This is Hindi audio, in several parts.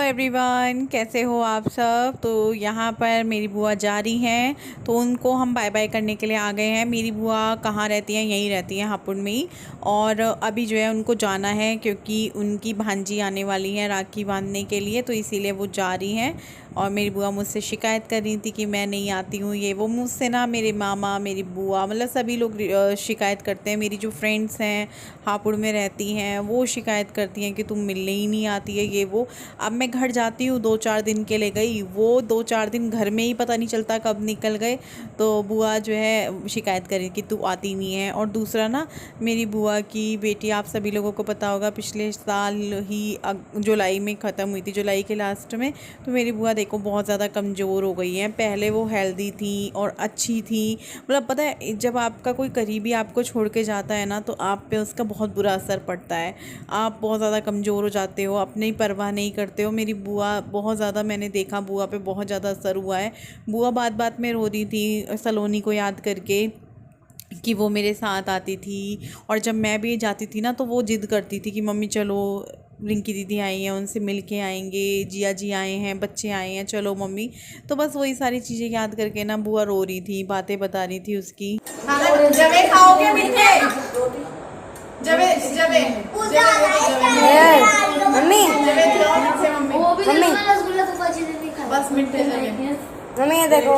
एवरीवन, कैसे हो आप सब। तो यहाँ पर मेरी बुआ जा रही हैं, तो उनको हम बाय बाय करने के लिए आ गए हैं। मेरी बुआ कहाँ रहती हैं, यहीं रहती हैं हापुड़ में ही। और अभी जो है उनको जाना है क्योंकि उनकी भांजी आने वाली है राखी बांधने के लिए, तो इसीलिए वो जा रही हैं। और मेरी बुआ मुझसे शिकायत कर रही थी कि मैं नहीं आती हूँ, ये वो। मुझसे ना मेरे मामा, मेरी बुआ, मतलब सभी लोग शिकायत करते हैं। मेरी जो फ्रेंड्स हैं हापुड़ में रहती हैं, वो शिकायत करती हैं कि तुम मिलने ही नहीं आती है, ये वो। अब मैं घर जाती हूँ, 2-4 दिन के लिए गई, वो 2-4 दिन घर में ही पता नहीं चलता कब निकल गए। तो बुआ जो है शिकायत करी कि तू आती नहीं है। और दूसरा ना, मेरी बुआ की बेटी, आप सभी लोगों को पता होगा, पिछले साल ही जुलाई में ख़त्म हुई थी, जुलाई के लास्ट में। तो मेरी बुआ देखो बहुत ज़्यादा कमज़ोर हो गई हैं। पहले वो हेल्दी थी और अच्छी थी, मतलब पता है जब आपका कोई करीबी आपको छोड़ के जाता है ना, तो आप पे उसका बहुत बुरा असर पड़ता है। आप बहुत ज़्यादा कमज़ोर हो जाते हो, अपनी परवाह नहीं करते हो। मेरी बुआ बहुत ज़्यादा, मैंने देखा बुआ पे बहुत ज़्यादा असर हुआ है। बुआ बात बात में रो रही थी सलोनी को याद करके कि वो मेरे साथ आती थी। और जब मैं भी जाती थी ना, तो वो ज़िद करती थी कि मम्मी चलो, रिंकी दीदी आई हैं, उनसे मिल के आएंगे, जिया जी आए हैं, बच्चे आए हैं, चलो मम्मी। तो बस वही सारी चीज़ें याद करके ना बुआ रो रही थी, बातें बता रही थी उसकी। जवे खाओगे मीठे? जवे जवे मम्मी मम्मी बस मीठे जवे। मम्मी ये देखो,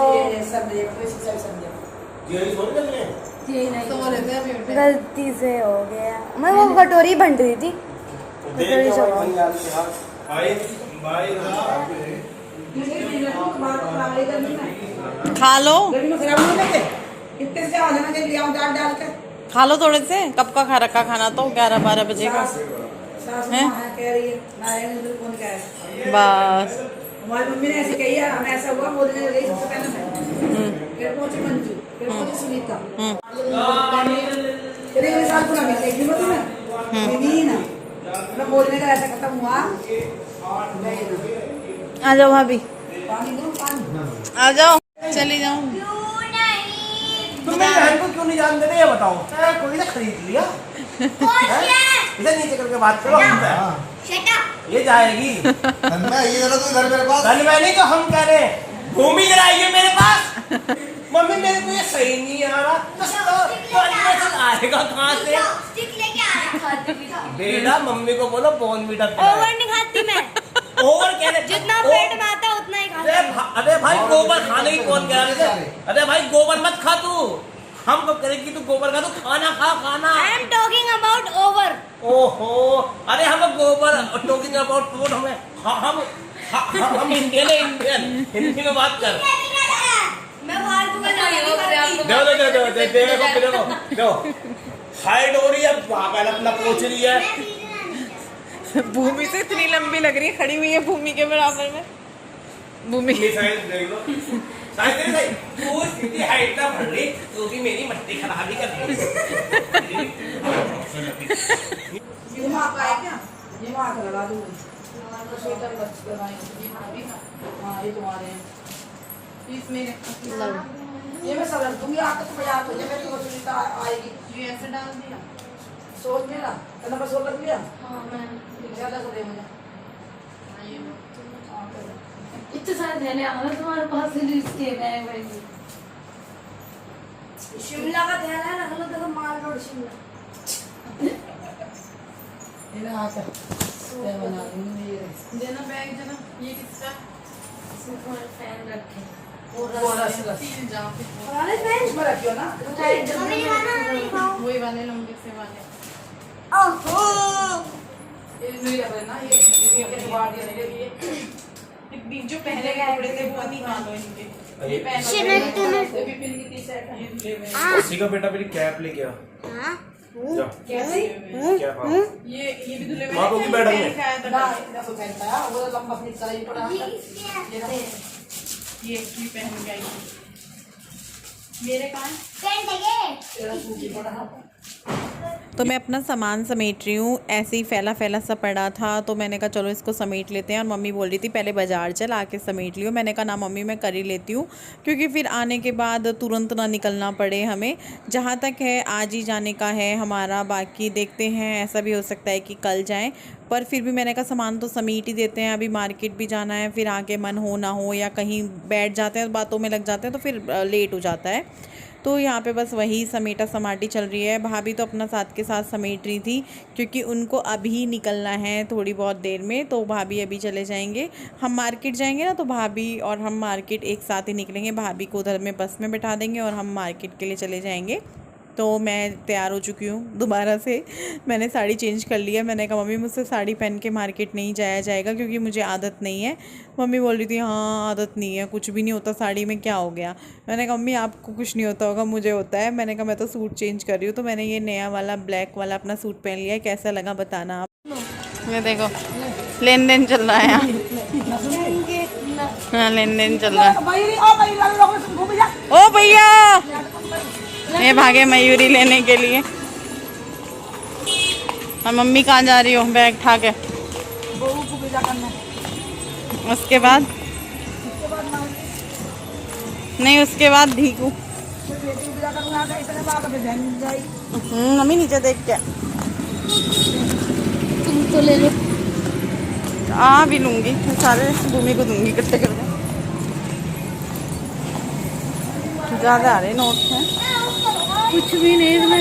गलती से हो गया। मैं वो कटोरी बन रही थी, कटोरी खा लो, खा लो थोड़े से। कब का खा रखा खाना, तो 11-12 बजे का है बस। हमारी मम्मी ने ऐसे कही है, हमें ऐसा हुआ, बोलने लगी सबसे पहले मैं, फिर पहुंची मंजू, फिर पहुंची सुनीता, फिर एक साल पूरा मिल गई मत में नहीं ना, मतलब बोलने का ऐसा खत्म हुआ। आ जाओ भाभी, पानी दो, पानी आ जाओ, चली जाऊँ। तुम मेरी बहन को क्यों नहीं जानते थे, ये बताओ। कोई ना खरीद लिया, इधर नीचे करके बात करो हमसे। ये जाएगी ये जरा तो घर मेरे पास। नहीं तो हम कह रहे हैं भूमि जरा आइए मेरे पास। मम्मी मेरे को ये सही नहीं आ रहा, तो आएगा कहाँ से? बेटा मम्मी को बोलो बॉर्नवीटा पिलाए। ओवर नहीं खाती मैं, ओवर कह रहे, जितना पेट में आता उतना ही खाती। अरे भाई गोबर खाने की कौन कह रहे थे? अरे भाई गोबर मत खा तू, हम कब करेंगे तू गोबर खा, तू खाना खा, खाना। I am talking about over. ओहो, अरे हम गोबर टॉकिंग अबाउट फूड, हम इंडियन है, इंडियन हिंदी में बात कर। मैं फालतू का देखो हाइट हो रही है, वहाँ पर अपना पूछ रही है। भूमि से इतनी लंबी लग रही है, खड़ी हुई है भूमि के बराबर में। भूमि हाइट ना बढ़ रही, तो भी मेरी मट्टी खराबी कर रही है। दिमाग का है क्या? दिमाग लगा दूंगी। स्वेटर बच करवाएंगे। हाँ ये तुम्हारे हैं। इसमें ये मैं सलट दूंगी, आपको तो बाजार हो जाए, तो सुनीता आएगी। ये ऐसे डाल दिया। सोच मेरा, तो नंबर 16 रख लिया। हाँ मैं ज़्यादा कर दे मुझे। इतने सारे थैले हमारे तुम्हारे पास से इसके बैग बैग। शिमला का थैला है, रख लो, देखो माल रोड शिमला। ये ना आता है बना दूंगी। ये देना बैग देना। ये किसका? इसमें थोड़ा फैन रखे और रस जहाँ पे पुराने फैन इसमें रखियो ना। वही वाले लंबे से वाले। ओहो, ये नहीं रख लेना, ये बाहर दे ये जो पहले के कपड़े थे वो निकाल दो इनके। ये पहन भी पिन की टी-शर्ट है। उसी का बेटा मेरी कैप लेके आ। हां कैसे? क्या हाँ? ये भी दूल्हे माँ को भी बैठा है। ना देखो पहनता है, वो लंबा स्लीव का ये पड़ा है। ये पहन के आई मेरे कान पहन देंगे तेरा सूट ही पड़ा है। तो मैं अपना सामान समेट रही हूँ। ऐसे ही फैला फैला सा पड़ा था तो मैंने कहा चलो इसको समेट लेते हैं। और मम्मी बोल रही थी पहले बाज़ार चल आके समेट लियो। मैंने कहा ना मम्मी मैं कर ही लेती हूँ, क्योंकि फिर आने के बाद तुरंत ना निकलना पड़े हमें। जहाँ तक है आज ही जाने का है हमारा, बाकी देखते हैं, ऐसा भी हो सकता है कि कल जाएँ। पर फिर भी मैंने कहा सामान तो समेट ही देते हैं, अभी मार्केट भी जाना है, फिर आके मन हो ना हो या कहीं बैठ जाते हैं बातों में लग जाते हैं तो फिर लेट हो जाता है। तो यहाँ पे बस वही समेटा समाटी चल रही है। भाभी तो अपना साथ के साथ समेट रही थी, क्योंकि उनको अभी निकलना है थोड़ी बहुत देर में। तो भाभी अभी चले जाएंगे, हम मार्केट जाएंगे ना, तो भाभी और हम मार्केट एक साथ ही निकलेंगे। भाभी को उधर में बस में बैठा देंगे और हम मार्केट के लिए चले जाएंगे। तो मैं तैयार हो चुकी हूँ दोबारा से, मैंने साड़ी चेंज कर लिया। मैंने कहा मम्मी मुझसे साड़ी पहन के मार्केट नहीं जाया जाएगा, क्योंकि मुझे आदत नहीं है। मम्मी बोल रही थी हाँ आदत नहीं है, कुछ भी नहीं होता साड़ी में, क्या हो गया। मैंने कहा मम्मी आपको कुछ नहीं होता होगा, मुझे होता है। मैंने कहा मैं तो सूट चेंज कर रही हूँ। तो मैंने ये नया वाला ब्लैक वाला अपना सूट पहन लिया है, कैसा लगा बताना आप। ये देखो लेन देन चल रहा है यहाँ, हाँ लेन देन चल रहा है। ओ भैया ये भागे मयूरी लेने के लिए। और मम्मी कहाँ जा रही हो बैग उठा के? उसके बाद नहीं, उसके बाद भीगू। मम्मी नीचे देख के तुम तो ले लो। भी लूंगी, सारे भूमि को दूंगी इकट्ठे करके। ज़्यादा आ रहे नोट हैं, कुछ भी नहीं मैं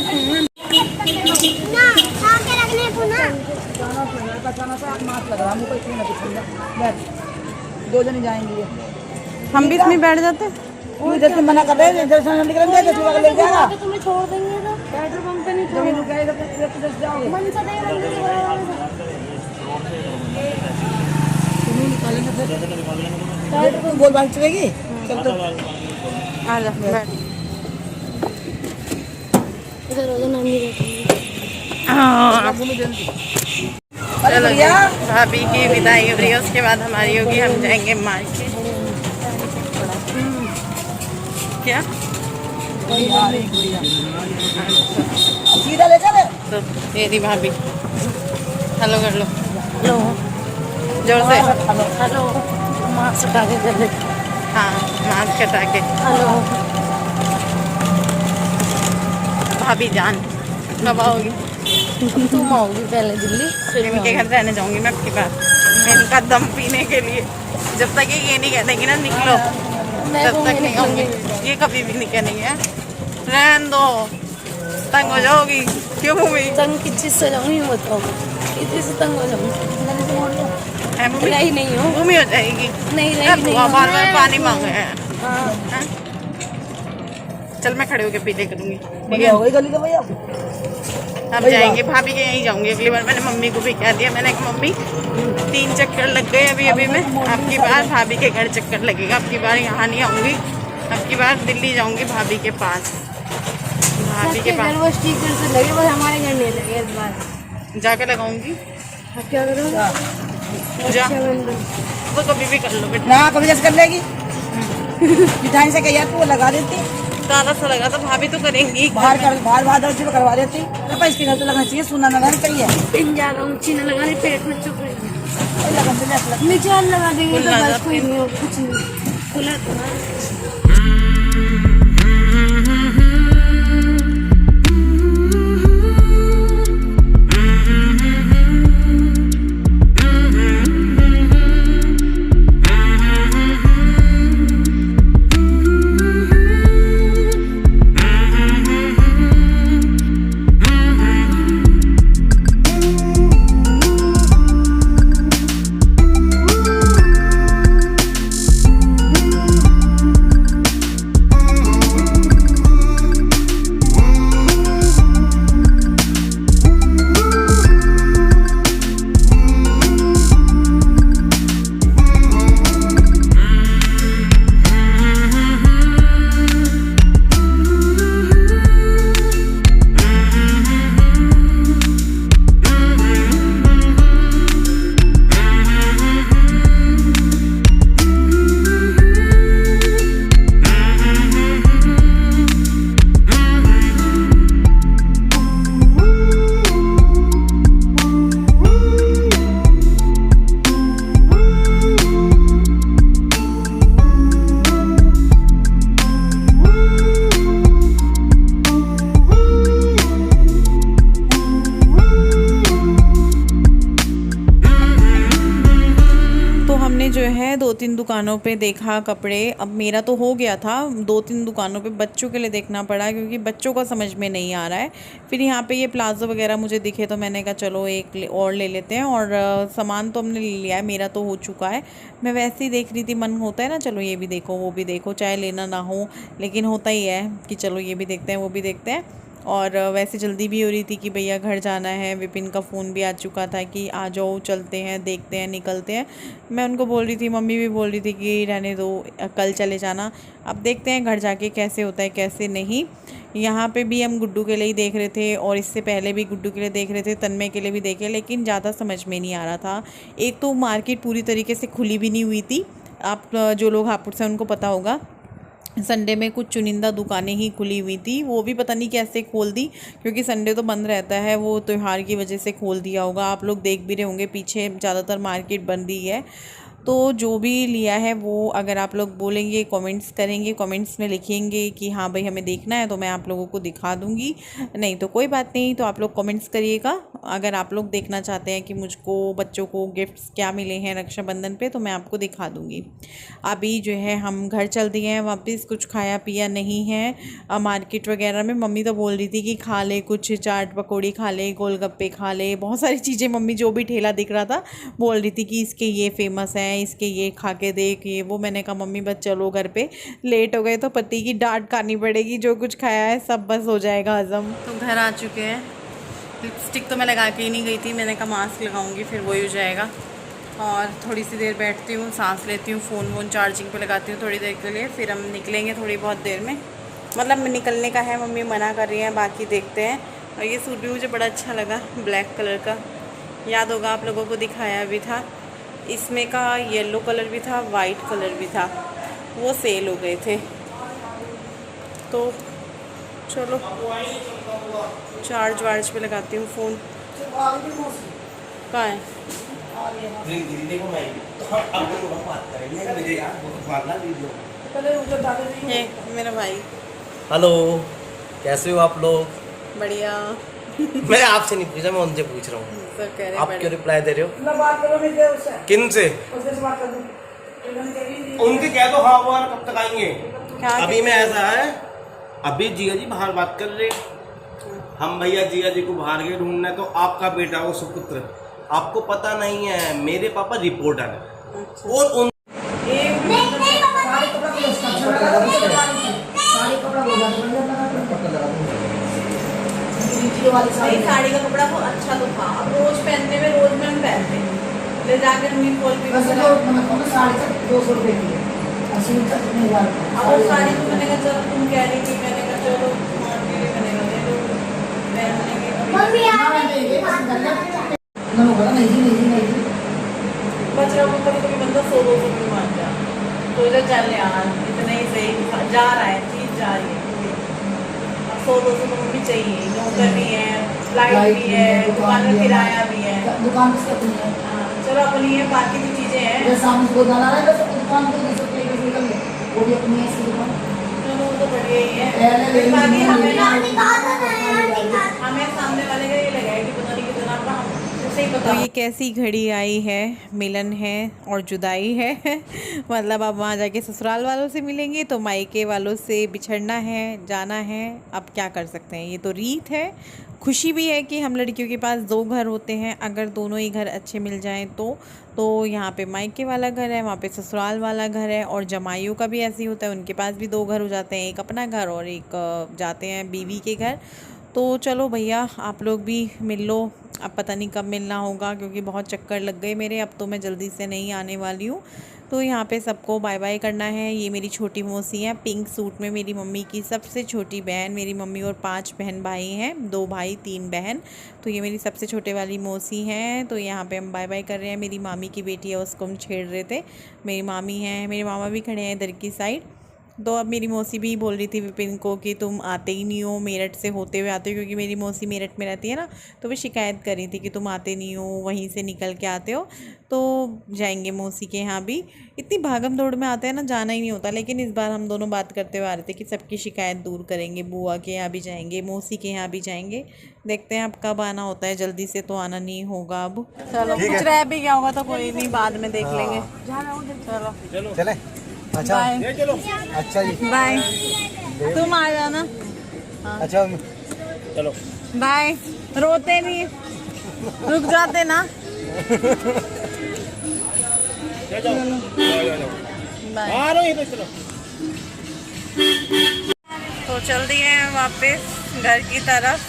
दो जने जाएंगे, हम भी इसमें बैठ जाते। इधर से मना कर रहे हैं, इधर से निकल जाएगा तो ले जाएगा। तुम्हें छोड़ देंगे तो पेट्रोल पंप पे नहीं छोड़ेंगे। मन से दे मंदिर के बराबर बोल बात चलेगी। चल तो आ जा बैठ। इधर उधर नाम नहीं रखेंगे। चलो जी, भाभी की विदाई हो रही है, उसके बाद हमारी होगी, हम जाएंगे मार्केट। क्या सीधा ले चले। तो ये थी भाभी, हेलो कर लो, हेलो जोर से, हेलो मास्क हटा के कर ले। हाँ मास्क हटा के। हेलो भाभी जान कब आओगी? तुम आओगी पहले दिल्ली, फिर इनके घर रहने जाऊंगी मैं आपकी बात, इनका दम पीने के लिए। जब तक ये नहीं कह देंगे ना निकलो, तब तक नहीं आऊंगी। ये कभी भी नहीं कहेंगे रहन दो, तंग हो जाओगी। क्यों भूमि तंग किस चीज से जाऊंगी बताओ, किसी से तंग हो जाऊंगी? रही नहीं हो, भूमि हो जाएगी। नहीं रही बार बार पानी मांग रहे हैं। हाँ। चल मैं खड़े होके पीले करूंगी, ठीक हो है? गई गली का भैया। अब जाएंगे भाभी के यहीं जाऊंगी। अगली बार मैंने मम्मी को भी कह दिया, मैंने कहा मम्मी 3 चक्कर लग गए अभी में, आपकी बार भाभी के घर चक्कर लगेगा। आपकी बार यहाँ नहीं आऊँगी, आपकी बार दिल्ली जाऊँगी भाभी के पास। भाभी के पास वो स्टिकर से लगे, बस हमारे घर नहीं लगे इस बार। जाके लगाऊंगी। अब क्या करोगे? जा तो कभी भी कर लो बेटा। ना कभी जैसे कर लेगी। मिठाई से कहिए तो वो लगा देती। ज़्यादा सा लगा तो भाभी तो करेंगी। बाहर दर्द से करवा देती। पापा इसके घर तो लगना चाहिए, सुना ना चाहिए। पिन जा रहा हूँ, चीना लगाने पेट में चुप रही। लगन से ऐसा नीचे लगा देंगे तो खुला बस कोई नहीं हो, कुछ नहीं खुला तो ना। हमने जो है 2-3 दुकानों पे देखा कपड़े। अब मेरा तो हो गया था, 2-3 दुकानों पे बच्चों के लिए देखना पड़ा क्योंकि बच्चों का समझ में नहीं आ रहा है। फिर यहाँ पे ये प्लाज़ो वगैरह मुझे दिखे तो मैंने कहा चलो एक और ले लेते हैं। और सामान तो हमने ले लिया है, मेरा तो हो चुका है। मैं वैसे ही देख रही थी, मन होता है ना चलो ये भी देखो वो भी देखो, चाहे लेना ना हो लेकिन होता ही है कि चलो ये भी देखते हैं वो भी देखते हैं। और वैसे जल्दी भी हो रही थी कि भैया घर जाना है। विपिन का फ़ोन भी आ चुका था कि आ जाओ चलते हैं, देखते हैं, निकलते हैं। मैं उनको बोल रही थी, मम्मी भी बोल रही थी कि रहने दो, कल चले जाना। अब देखते हैं घर जाके कैसे होता है कैसे नहीं। यहाँ पे भी हम गुड्डू के लिए ही देख रहे थे और इससे पहले भी गुड्डू के लिए देख रहे थे, तन्मय के लिए भी देखे, लेकिन ज़्यादा समझ में नहीं आ रहा था। एक तो मार्केट पूरी तरीके से खुली भी नहीं हुई थी। आप जो लोग हापुड़ से उनको पता होगा, संडे में कुछ चुनिंदा दुकानें ही खुली हुई थी, वो भी पता नहीं कैसे खोल दी क्योंकि संडे तो बंद रहता है, वो त्यौहार की वजह से खोल दिया होगा। आप लोग देख भी रहे होंगे पीछे ज़्यादातर मार्केट बंद ही है। तो जो भी लिया है वो अगर आप लोग बोलेंगे, कमेंट्स करेंगे, कमेंट्स में लिखेंगे कि हाँ भाई हमें देखना है तो मैं आप लोगों को दिखा दूँगी, नहीं तो कोई बात नहीं। तो आप लोग कमेंट्स करिएगा अगर आप लोग देखना चाहते हैं कि मुझको बच्चों को गिफ्ट्स क्या मिले हैं रक्षाबंधन पे, तो मैं आपको दिखा दूँगी। अभी जो है हम घर चल दिए हैं वापस, कुछ खाया पिया नहीं है मार्केट वगैरह में। मम्मी तो बोल रही थी कि खा ले कुछ, चाट पकौड़ी खा ले, गोलगप्पे खा ले, बहुत सारी चीज़ें मम्मी जो भी ठेला दिख रहा था बोल रही थी कि इसके ये फेमस है, इसके ये खा के देख ये वो। मैंने कहा मम्मी बस चलो घर पे, लेट हो गए तो पति की डांट खानी पड़ेगी, जो कुछ खाया है सब बस हो जाएगा हजम। तो घर आ चुके हैं। लिपस्टिक तो मैं लगा के ही नहीं गई थी, मैंने कहा मास्क लगाऊंगी फिर वही हो जाएगा। और थोड़ी सी देर बैठती हूँ, सांस लेती हूँ, फ़ोन वोन चार्जिंग पे लगाती हूँ थोड़ी देर के लिए, फिर हम निकलेंगे थोड़ी बहुत देर में। मतलब निकलने का है, मम्मी मना कर रही है, बाकी देखते हैं। और ये सूट भी मुझे बड़ा अच्छा लगा, ब्लैक कलर का, याद होगा आप लोगों को दिखाया भी था। इसमें का येलो कलर भी था, वाइट कलर भी था, वो सेल हो गए थे। तो चलो चार्ज वार्ज पे लगाती हूँ फ़ोन। कहाँ है? ये मेरा भाई। हेलो, कैसे हो आप लोग? बढ़िया। मैं आपसे नहीं पूछा, मैं उनसे पूछ रहा हूँ। सब कह रहे आप हैं क्यों रिप्लाई दे रहे हो? ना बात करो मेरे उससे, किन से? उससे बात कर दूं। उनके कह दो हाँ वो कब तक आएंगे। क्या अभी मैं ऐसा है, अभी जिया जी बाहर बात कर रहे, हम भैया जिया जी को बाहर गए ढूंढना, तो आपका बेटा वो सुपुत्र, आपको पता नहीं है मेरे पापा रिपोर्टर है। और उन साड़ी का कपड़ा तो अच्छा तो था, अब रोज पहनने में रोज में हम पहनते ले जाकर हम साड़ी 200 रुपए की है। और साड़ी तो मैंने कहा चलो तुम कह रही थी, मैंने कहा चलो मैंने बच रहा हूँ, कभी कभी बंदा 100-200 रुपये मान जा, तो इधर चल यार इतना ही सही जा रहा है, चीज जा रही है। 100-200 तो भी चाहिए, नौकर भी है, फ्लाइट भी है, दुकान में किराया भी है, दुकान किसका अपनी है? चलो अपनी है, बाकी भी चीजें हैं। सामने गोदाम आ रहा है, दुकान तो निकल गया, वो भी अपनी है दुकान। चलो वो तो बढ़िया ही है, बाकी हमें सामने वाले का ये लगा है कि पता नहीं कितना तो ये कैसी घड़ी आई है, मिलन है और जुदाई है। मतलब अब वहाँ जाके ससुराल वालों से मिलेंगे तो मायके वालों से बिछड़ना है, जाना है। अब क्या कर सकते हैं, ये तो रीत है। खुशी भी है कि हम लड़कियों के पास 2 घर होते हैं, अगर दोनों ही घर अच्छे मिल जाएं तो यहाँ पे मायके वाला घर है, वहाँ पे ससुराल वाला घर है। और जमाइयों का भी ऐसे ही होता है, उनके पास भी 2 घर हो जाते हैं, एक अपना घर और एक जाते हैं बीवी के घर। तो चलो भैया आप लोग भी मिल लो, अब पता नहीं कब मिलना होगा क्योंकि बहुत चक्कर लग गए मेरे, अब तो मैं जल्दी से नहीं आने वाली हूँ। तो यहाँ पे सबको बाय बाय करना है। ये मेरी छोटी मौसी है, पिंक सूट में, मेरी मम्मी की सबसे छोटी बहन। मेरी मम्मी और 5 बहन भाई हैं, 2 भाई 3 बहन। तो ये मेरी सबसे छोटे वाली मौसी हैं। तो यहाँ पे हम बाय बाय कर रहे हैं। मेरी मामी की बेटी है, उसको हम छेड़ रहे थे। मेरी मामी हैं, मेरे मामा भी खड़े हैं इधर की साइड। तो अब मेरी मौसी भी बोल रही थी विपिन को कि तुम आते ही नहीं हो, मेरठ से होते हुए आते हो, क्योंकि मेरी मौसी मेरठ में रहती है ना, तो वो शिकायत कर रही थी कि तुम आते नहीं हो, वहीं से निकल के आते हो। तो जाएंगे मौसी के यहाँ भी। इतनी भागम दौड़ में आते हैं ना, जाना ही नहीं होता। लेकिन इस बार हम दोनों बात करते हुए आ रहे थे कि सबकी शिकायत दूर करेंगे, बुआ के यहाँ भी जाएंगे, मौसी के यहाँ भी जाएंगे। देखते हैं अब कब आना होता है, जल्दी से तो आना नहीं होगा अब। चलो कुछ रह भी गया होगा तो कोई नहीं, बाद में देख लेंगे। चलो चले। अच्छा बाय। अच्छा जी बाय। तुम आ जाना। अच्छा चलो बाय। रोते नहीं, रुक जाते ना। बाय। आ रहे हैं, चलो। तो चल दिए हैं वापस घर की तरफ।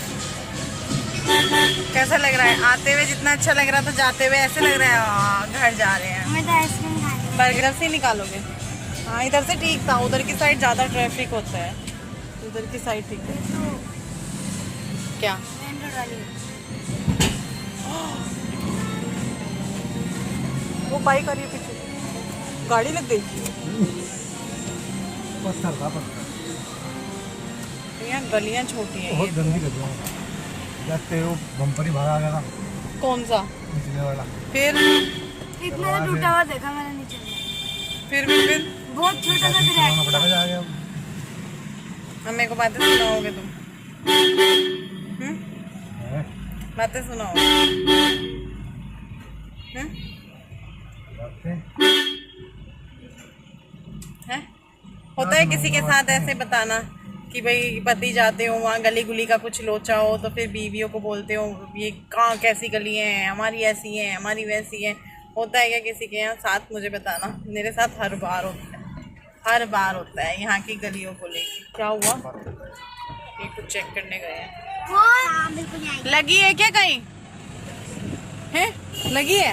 कैसा लग रहा है? आते हुए जितना अच्छा लग रहा था, जाते हुए ऐसे लग रहा है घर जा रहे हैं। मैं तो आइसक्रीम खानी बर्गर से निकालोगे? हाँ, इधर से ठीक था, उधर की साइड ज़्यादा ट्रैफिक होता है, उधर की साइड ठीक है। क्या? वो बाइक आ रही है पीछे, गाड़ी लग गई। पत्थर था पत्थर, यहाँ गलियाँ छोटी हैं। बहुत गंदी लग रही है। जाते वो बम्पर ही भागा गया था, कौन सा? निचले वाला। फिर इतना तो टूटा हुआ देखा मैंने नीचे में। फिर बहुत छोटा सा क्रैक पटाखा जा गया। हमें को बातें सुनाओगे तुम? बातें सुनाओ। हैं? होता है किसी के साथ ऐसे बताना कि भाई पति जाते हो वहाँ गली गुली का कुछ लोचा हो, तो फिर बीवियों को बोलते हो ये कहाँ कैसी गली हैं, हमारी ऐसी हैं, हमारी वैसी हैं। होता है क्या किसी के यहाँ साथ? मुझे बताना। मेरे साथ हर बार होता है, हर बार होता है यहाँ की गलियों को लेके। क्या हुआ? ये कुछ चेक करने गए हैं। बिल्कुल नहीं। लगी है क्या कहीं? है लगी है?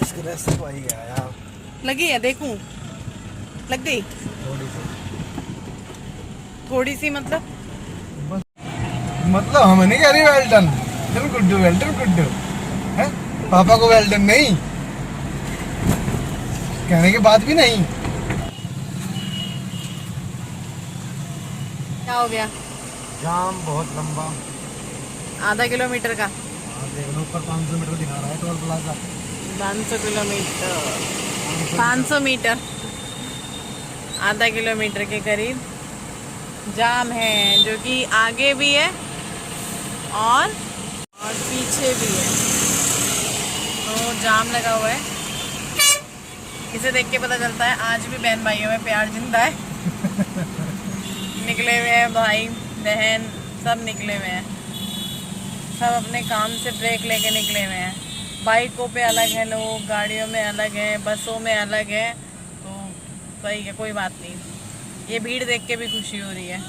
इसके रास्ते को आ ही गया यार। लगी है, देखूं? लग गई थोड़ी सी, थोड़ी सी मतलब? मतलब हम नहीं कह रही वेल्टन, गुड्डू वेल्टन गुड्डू है, पापा को वेल्टन नहीं कहने के बाद भी नहीं। क्या हो गया? जाम बहुत लंबा, आधा किलोमीटर का? देख लो ऊपर 500 मीटर दिखा रहा है टोल प्लाजा। 500 किलोमीटर, 500 मीटर, आधा किलोमीटर के करीब जाम है, जो कि आगे भी है और पीछे भी है। तो जाम लगा हुआ है। इसे देख के पता चलता है आज भी बहन भाइयों में प्यार जिंदा है। निकले हुए हैं भाई बहन, सब निकले हुए हैं, सब अपने काम से ब्रेक लेके निकले हुए हैं। बाइकों पे अलग है लोग, गाड़ियों में अलग है, बसों में अलग है। तो सही है, कोई बात नहीं। ये भीड़ देख के भी खुशी हो रही है।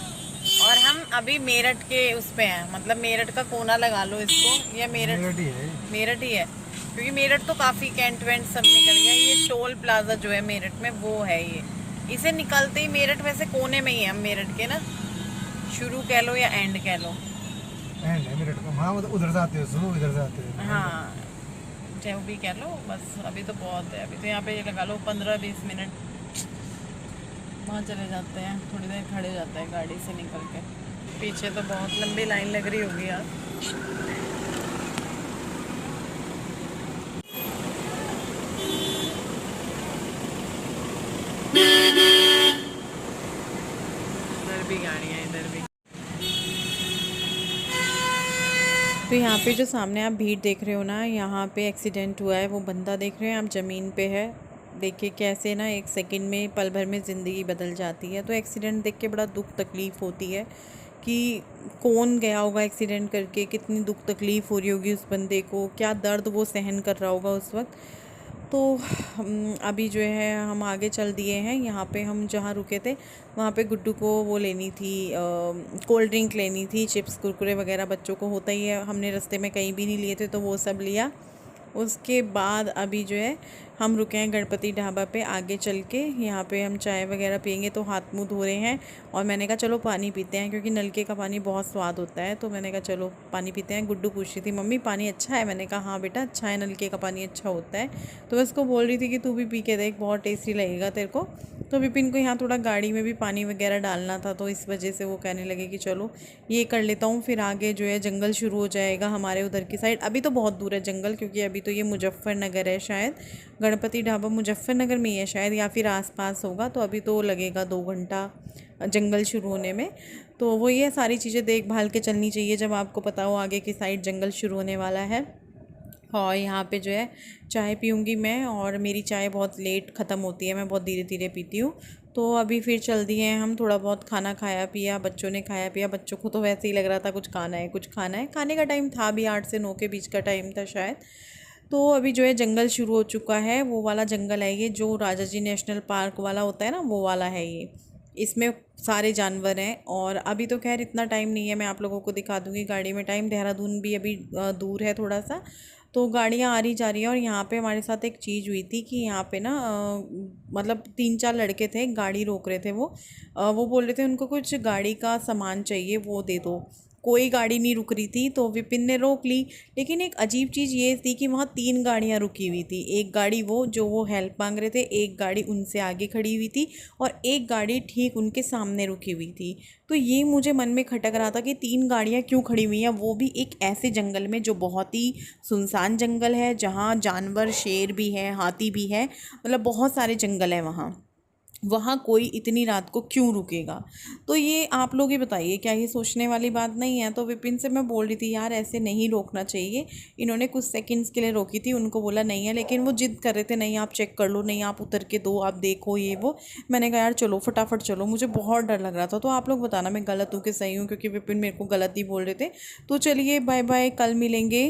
और हम अभी मेरठ के उस पे हैं, मतलब मेरठ का कोना लगा लो इसको, ये मेरठ ही है। मेरठ ही है, क्योंकि मेरठ तो काफ़ी कैंट वेंट सब निकल गया। ये टोल प्लाजा जो है मेरठ में वो है ये, इसे निकलते ही मेरठ वैसे कोने में ही है हम मेरठ के ना, शुरू कह लो या एंड कह लो। एंड है मेरठ का। हाँ मतलब उधर से आते हो, सुनो इधर से आते हो। हाँ जो भी कह लो, बस अभी तो बहुत है। अभी तो यहाँ पे ये लगा लो 15-20 मिनट वहाँ चले जाते हैं, थोड़ी देर खड़े जाते हैं गाड़ी से निकल के। पीछे तो बहुत लंबी लाइन लग रही होगी यार। इधर भी गाड़ियाँ, इधर भी। तो यहाँ पे जो सामने आप भीड़ देख रहे हो ना, यहाँ पे एक्सीडेंट हुआ है। वो बंदा देख रहे हैं आप, ज़मीन पे है। देखिए कैसे ना एक सेकंड में, पल भर में ज़िंदगी बदल जाती है। तो एक्सीडेंट देख के बड़ा दुख तकलीफ़ होती है कि कौन गया होगा एक्सीडेंट करके, कितनी दुख तकलीफ़ हो रही होगी उस बंदे को, क्या दर्द वो सहन कर रहा होगा उस वक्त। तो अभी जो है हम आगे चल दिए हैं। यहाँ पे हम जहाँ रुके थे वहाँ पे गुड्डू को वो लेनी थी, कोल्ड ड्रिंक लेनी थी, चिप्स कुरकुरे वगैरह बच्चों को होता ही है। हमने रास्ते में कहीं भी नहीं लिए थे तो वो सब लिया। उसके बाद अभी जो है हम रुके हैं गणपति ढाबा पे। आगे चल के यहाँ पे हम चाय वगैरह पियेंगे, तो हाथ मुँह धो रहे हैं। और मैंने कहा चलो पानी पीते हैं, क्योंकि नलके का पानी बहुत स्वाद होता है। तो मैंने कहा चलो पानी पीते हैं। गुड्डू पूछ रही थी मम्मी पानी अच्छा है? मैंने कहा हाँ बेटा अच्छा है, नलके का पानी अच्छा होता है। तो मैं उसको बोल रही थी कि तू भी पी के देख, बहुत टेस्टी लगेगा तेरे को। तो विपिन को यहाँ थोड़ा गाड़ी में भी पानी वगैरह डालना था, तो इस वजह से वो कहने लगे कि चलो ये कर लेता हूँ, फिर आगे जो है जंगल शुरू हो जाएगा हमारे उधर की साइड। अभी तो बहुत दूर है जंगल, क्योंकि अभी तो ये मुजफ्फरनगर है, शायद गणपति ढाबा मुजफ्फरनगर में ही है शायद, या फिर आसपास होगा। तो अभी तो लगेगा 2 घंटा जंगल शुरू होने में। तो वो ये सारी चीज़ें देखभाल के चलनी चाहिए जब आपको पता हो आगे की साइड जंगल शुरू होने वाला है। और यहाँ पे जो है चाय पीऊँगी मैं, और मेरी चाय बहुत लेट ख़त्म होती है, मैं बहुत धीरे धीरे पीती हूँ। तो अभी फिर चल दिए हैं हम, थोड़ा बहुत खाना खाया पिया, बच्चों ने खाया पिया। बच्चों को तो वैसे ही लग रहा था कुछ खाना है कुछ खाना है, खाने का टाइम था भी 8 से 9 के बीच का टाइम था शायद। तो अभी जो है जंगल शुरू हो चुका है, वो वाला जंगल है ये, जो राजा जी नेशनल पार्क वाला होता है ना, वो वाला है ये। इसमें सारे जानवर हैं। और अभी तो खैर इतना टाइम नहीं है, मैं आप लोगों को दिखा दूँगी गाड़ी में टाइम। देहरादून भी अभी दूर है थोड़ा सा, तो गाड़ियाँ आ रही जा रही हैं। और यहाँ पे हमारे साथ एक चीज़ हुई थी कि यहाँ पे ना मतलब 3-4 लड़के थे, गाड़ी रोक रहे थे। वो बोल रहे थे उनको कुछ गाड़ी का सामान चाहिए, वो दे दो। कोई गाड़ी नहीं रुक रही थी, तो विपिन ने रोक ली। लेकिन एक अजीब चीज़ ये थी कि वहाँ 3 गाड़ियाँ रुकी हुई थी। एक गाड़ी वो हेल्प मांग रहे थे, एक गाड़ी उनसे आगे खड़ी हुई थी, और एक गाड़ी ठीक उनके सामने रुकी हुई थी। तो ये मुझे मन में खटक रहा था कि 3 गाड़ियाँ क्यों खड़ी हुई हैं, वो भी एक ऐसे जंगल में जो बहुत ही सुनसान जंगल है, जहाँ जानवर, शेर भी है, हाथी भी है, मतलब बहुत सारे जंगल है वहाँ कोई इतनी रात को क्यों रुकेगा। तो ये आप लोग ही बताइए, क्या ये सोचने वाली बात नहीं है। तो विपिन से मैं बोल रही थी यार ऐसे नहीं रोकना चाहिए। इन्होंने कुछ सेकंड्स के लिए रोकी थी, उनको बोला नहीं है, लेकिन वो जिद कर रहे थे नहीं आप चेक कर लो, नहीं आप उतर के दो, आप देखो ये वो। मैंने कहा यार चलो फटाफट चलो, मुझे बहुत डर लग रहा था। तो आप लोग बताना मैं गलत हूँ कि सही हूँ, क्योंकि विपिन मेरे को गलत ही बोल रहे थे। तो चलिए बाय बाय, कल मिलेंगे।